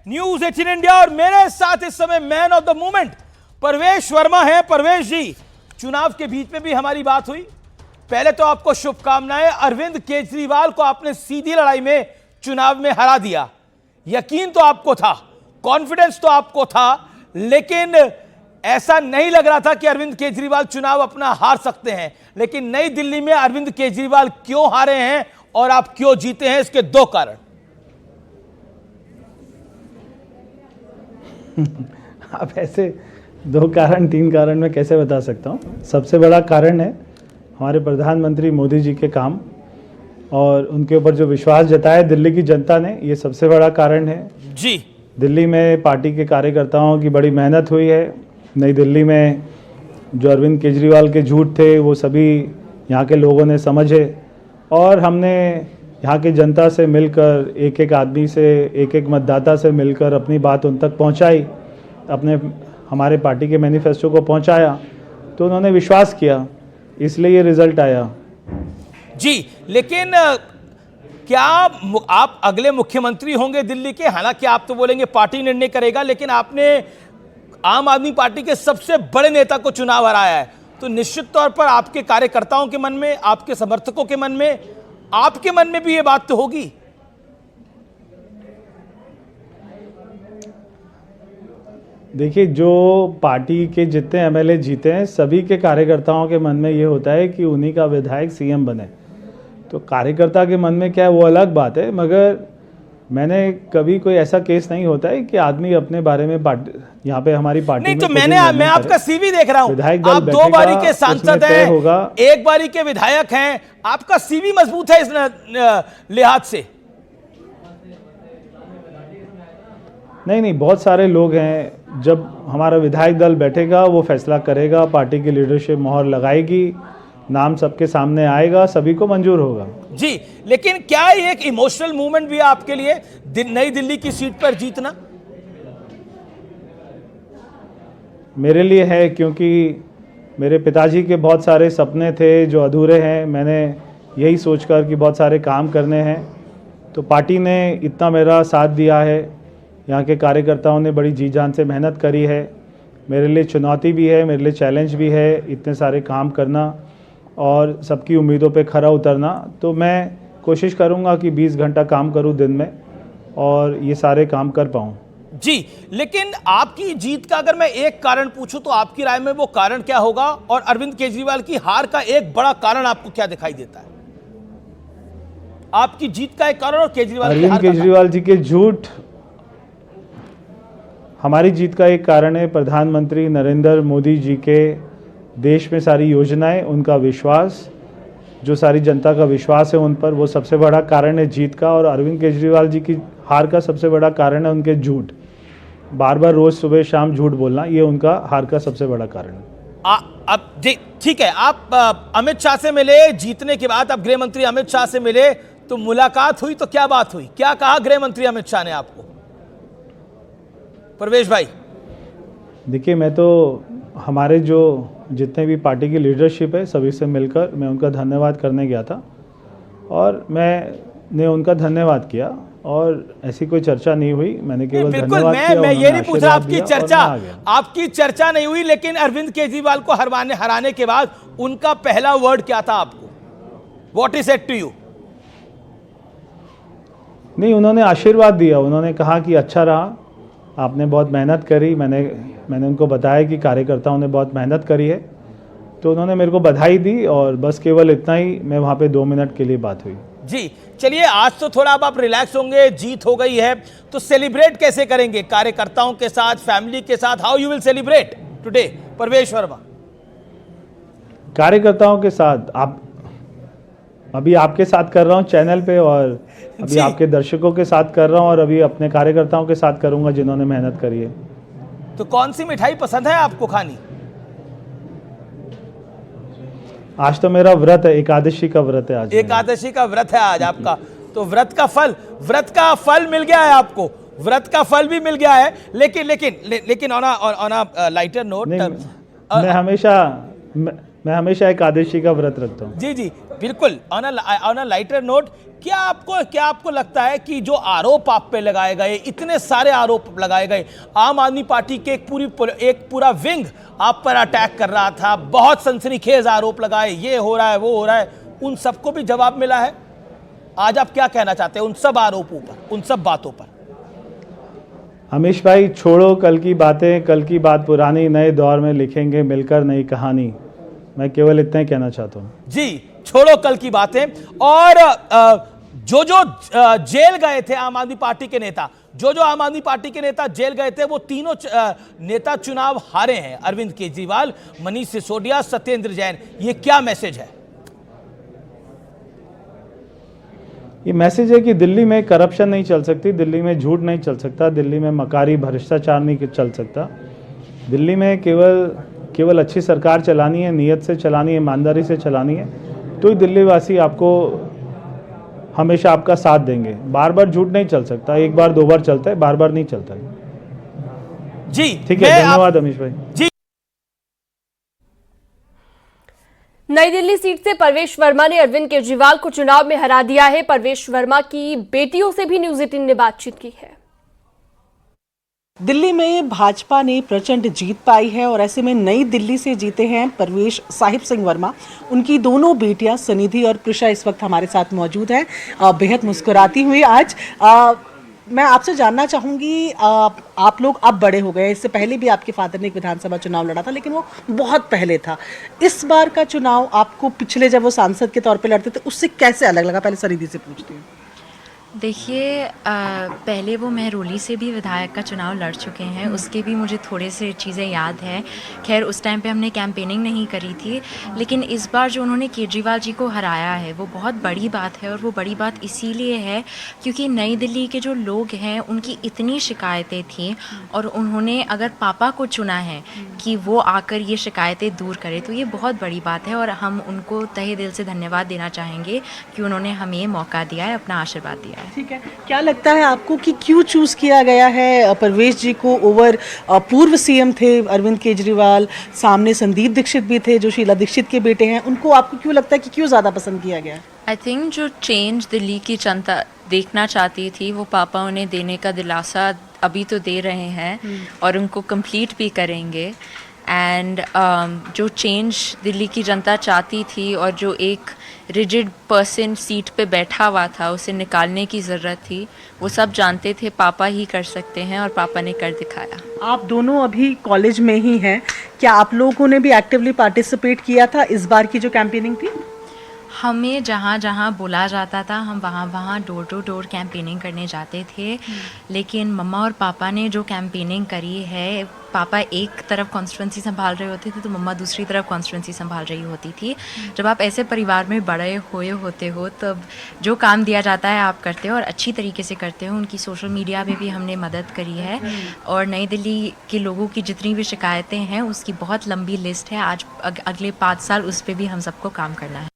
News 18 India और मेरे साथ इस समय मैन ऑफ द मूवमेंट परवेश वर्मा है। परवेश जी, चुनाव के बीच में भी हमारी बात हुई। पहले तो आपको शुभकामनाएं। अरविंद केजरीवाल को आपने सीधी लड़ाई में चुनाव में हरा दिया। यकीन तो आपको था, कॉन्फिडेंस तो आपको था, लेकिन ऐसा नहीं लग रहा था कि अरविंद केजरीवाल चुनाव अपना हार सकते हैं। लेकिन नई दिल्ली में अरविंद केजरीवाल क्यों हारे हैं और आप क्यों जीते हैं, इसके दो कारण। आप ऐसे दो कारण तीन कारण मैं कैसे बता सकता हूँ। सबसे बड़ा कारण है हमारे प्रधानमंत्री मोदी जी के काम और उनके ऊपर जो विश्वास जताया दिल्ली की जनता ने, ये सबसे बड़ा कारण है जी। दिल्ली में पार्टी के कार्यकर्ताओं की बड़ी मेहनत हुई है। नई दिल्ली में जो अरविंद केजरीवाल के झूठ थे वो सभी यहाँ के लोगों ने समझे और हमने यहाँ की जनता से मिलकर, एक एक आदमी से, एक एक मतदाता से मिलकर अपनी बात उन तक पहुँचाई, हमारे पार्टी के मैनिफेस्टो को पहुँचाया, तो उन्होंने विश्वास किया, इसलिए ये रिजल्ट आया। जी, लेकिन क्या आप अगले मुख्यमंत्री होंगे दिल्ली के? हालांकि आप तो बोलेंगे पार्टी निर्णय करेगा, लेकिन आपने आम आदमी पार्टी के सबसे बड़े नेता को चुनाव हराया है, तो निश्चित तौर पर आपके कार्यकर्ताओं के मन में, आपके समर्थकों के मन में, आपके मन में भी ये बात तो होगी। देखिए, जो पार्टी के जितने एमएलए जीते हैं सभी के कार्यकर्ताओं के मन में ये होता है कि उन्हीं का विधायक सीएम बने। तो कार्यकर्ता के मन में क्या है वो अलग बात है, मगर मैंने कभी कोई ऐसा केस नहीं होता है कि आदमी अपने बारे में यहाँ पे हमारी पार्टी नहीं, तो मैं आपका सीवी देख रहा हूं। आप 2 बारी के सांसद हैं, 1 बारी के विधायक हैं, आपका सीवी मजबूत है इस लिहाज से। नहीं, बहुत सारे लोग हैं। जब हमारा विधायक दल बैठेगा वो फैसला करेगा, पार्टी की लीडरशिप मोहर लगाएगी, नाम सबके सामने आएगा, सभी को मंजूर होगा। जी, लेकिन क्या एक इमोशनल मूवमेंट भी है आपके लिए नई दिल्ली की सीट पर जीतना? मेरे लिए है, क्योंकि मेरे पिताजी के बहुत सारे सपने थे जो अधूरे हैं। मैंने यही सोचकर कि बहुत सारे काम करने हैं, तो पार्टी ने इतना मेरा साथ दिया है। यहाँ के कार्यकर्ताओं ने बड़ी जी जान से मेहनत करी है। मेरे लिए चुनौती भी है, मेरे लिए चैलेंज भी है, इतने सारे काम करना और सबकी उम्मीदों पे खरा उतरना। तो मैं कोशिश करूँगा कि 20 घंटा काम करूँ दिन में और ये सारे काम कर पाऊँ। जी, लेकिन आपकी जीत का अगर मैं एक कारण पूछूं तो आपकी राय में वो कारण क्या होगा? और अरविंद केजरीवाल की हार का एक बड़ा कारण आपको क्या दिखाई देता है? आपकी जीत का एक कारण और अरविंद केजरीवाल जी के झूठ। हमारी जीत का एक कारण है प्रधानमंत्री नरेंद्र मोदी जी के देश में सारी योजनाएं, उनका विश्वास, जो सारी जनता का विश्वास है उन पर, वो सबसे बड़ा कारण है जीत का। और अरविंद केजरीवाल जी की हार का सबसे बड़ा कारण है उनके झूठ। बार बार रोज सुबह शाम झूठ बोलना, ये उनका हार का सबसे बड़ा कारण है। अब ठीक है, आप अमित शाह से मिले, जीतने के बाद आप गृह मंत्री अमित शाह से मिले, तो मुलाकात हुई तो क्या बात हुई? क्या कहा गृह मंत्री अमित शाह ने आपको? परवेश भाई, देखिए, मैं तो हमारे जो जितने भी पार्टी की लीडरशिप है सभी से मिलकर मैं उनका धन्यवाद करने गया था और मैंने उनका धन्यवाद किया और ऐसी कोई चर्चा नहीं हुई। मैंने केवल धन्यवाद किया। मैं ये नहीं पूछ रहा आपकी चर्चा नहीं हुई, लेकिन अरविंद केजरीवाल को हराने के बाद उनका पहला वर्ड क्या था आपको? What is said to you? नहीं, उन्होंने आशीर्वाद दिया। उन्होंने कहा कि अच्छा रहा, आपने बहुत मेहनत करी। मैंने उनको बताया कि कार्यकर्ताओं ने बहुत मेहनत करी है, तो उन्होंने मेरे को बधाई दी और बस केवल इतना ही। मैं वहाँ पे 2 मिनट के लिए बात हुई। जी, चलिए, आज तो थोड़ा अब आप रिलैक्स होंगे, जीत हो गई है, तो सेलिब्रेट कैसे करेंगे? कार्यकर्ताओं के साथ, फैमिली के साथ? How you will celebrate today? Parvesh Verma, कार्यकर्ताओं के साथ अभी आपके साथ कर रहा हूँ चैनल पे, और अभी आपके दर्शकों के साथ कर रहा हूँ, और अभी अपने कार्यकर्ताओं के साथ करूंगा जिन्होंने मेहनत करी है। तो कौन सी मिठाई पसंद है आपको खानी? आज तो मेरा व्रत है, एकादशी का व्रत है आज। एकादशी का व्रत है आज आपका, तो व्रत का फल मिल गया है आपको। व्रत का फल भी मिल गया है, लेकिन ऑन अ लाइटर नोट, मैं हमेशा एकादशी का व्रत रखता हूँ। जी जी बिल्कुल। ऑन अ लाइटर नोट, क्या आपको लगता है कि जो आरोप आप पे लगाए गए, इतने सारे आरोप लगाए गए, आम आदमी पार्टी के एक पूरा विंग आप पर अटैक कर रहा था, बहुत सनसनीखेज आरोप लगाए, ये हो रहा है वो हो रहा है, उन सबको भी जवाब मिला है? आज आप क्या कहना चाहते हैं उन सब आरोपों पर, उन सब बातों पर? अमीश भाई, छोड़ो कल की बातें, कल की बात पुरानी, नए दौर में लिखेंगे मिलकर नई कहानी। मैं केवल इतना ही कहना चाहता हूँ। जी, छोड़ो कल की बातें। और जो जेल गए थे आम आदमी पार्टी के नेता, जो आम आदमी पार्टी के नेता जेल गए थे, वो तीनों नेता चुनाव हारे हैं। अरविंद केजरीवाल, मनीष सिसोदिया, सत्येंद्र जैन। ये क्या मैसेज है? ये मैसेज है कि दिल्ली में करप्शन नहीं चल सकती, दिल्ली में झूठ नहीं चल सकता, दिल्ली में मकारी भ्रष्टाचार नहीं चल सकता। दिल्ली में केवल अच्छी सरकार चलानी है, नीयत से चलानी है, ईमानदारी से चलानी है, तो ही दिल्ली वासी आपको हमेशा आपका साथ देंगे। बार बार झूठ नहीं चल सकता, एक बार दो बार चलता है, बार बार नहीं चलता है। जी ठीक है, धन्यवाद अमीश भाई। जी। नई दिल्ली सीट से परवेश वर्मा ने अरविंद केजरीवाल को चुनाव में हरा दिया है। परवेश वर्मा की बेटियों से भी न्यूज 18 ने बातचीत की है। दिल्ली में भाजपा ने प्रचंड जीत पाई है और ऐसे में नई दिल्ली से जीते हैं परवेश साहिब सिंह वर्मा। उनकी दोनों बेटियां सनिधि और प्रिशा इस वक्त हमारे साथ मौजूद हैं, बेहद मुस्कुराती हुई। आज मैं आपसे जानना चाहूँगी, आप लोग अब बड़े हो गए, इससे पहले भी आपके फादर ने एक विधानसभा चुनाव लड़ा था, लेकिन वो बहुत पहले था। इस बार का चुनाव आपको पिछले जब वो सांसद के तौर पे लड़ते थे उससे कैसे अलग लगा? पहले सनिधि से पूछती हूँ। देखिए, पहले वो महरौली से भी विधायक का चुनाव लड़ चुके हैं, उसके भी मुझे थोड़े से चीज़ें याद हैं। खैर उस टाइम पे हमने कैंपेनिंग नहीं करी थी, लेकिन इस बार जो उन्होंने केजरीवाल जी को हराया है वो बहुत बड़ी बात है। और वो बड़ी बात इसीलिए है क्योंकि नई दिल्ली के जो लोग हैं उनकी इतनी शिकायतें थीं और उन्होंने अगर पापा को चुना है कि वो आकर ये शिकायतें दूर करें, तो ये बहुत बड़ी बात है। और हम उनको तहे दिल से धन्यवाद देना चाहेंगे कि उन्होंने हमें मौका दिया है, अपना आशीर्वाद दिया है। ठीक है, क्या लगता है आपको कि क्यों चूज किया गया है परवेश जी को ओवर पूर्व सीएम थे अरविंद केजरीवाल, सामने संदीप दीक्षित भी थे जो शीला दीक्षित के बेटे हैं, उनको आपको क्यों लगता है कि क्यों ज़्यादा पसंद किया गया? आई थिंक जो चेंज दिल्ली की जनता देखना चाहती थी वो पापा उन्हें देने का दिलासा अभी तो दे रहे हैं और उनको कंप्लीट भी करेंगे। एंड जो चेंज दिल्ली की जनता चाहती थी और जो एक रिजिड पर्सन सीट पे बैठा हुआ था उसे निकालने की ज़रूरत थी, वो सब जानते थे पापा ही कर सकते हैं और पापा ने कर दिखाया। आप दोनों अभी कॉलेज में ही हैं, क्या आप लोगों ने भी एक्टिवली पार्टिसिपेट किया था इस बार की जो कैंपेनिंग थी? हमें जहाँ जहाँ बोला जाता था हम वहाँ वहाँ डोर टू डोर कैंपेनिंग करने जाते थे, लेकिन मम्मा और पापा ने जो कैंपेनिंग करी है, पापा एक तरफ कॉन्स्टिट्यूंसी संभाल रहे होते थे तो मम्मा दूसरी तरफ कॉन्स्टिट्यूंसी संभाल रही होती थी। जब आप ऐसे परिवार में बड़े हुए होते हो तब जो काम दिया जाता है आप करते हो और अच्छी तरीके से करते हो। उनकी सोशल मीडिया में भी हमने मदद करी है और नई दिल्ली के लोगों की जितनी भी शिकायतें हैं उसकी बहुत लंबी लिस्ट है। आज अगले 5 साल उस पर भी हम सबको काम करना है।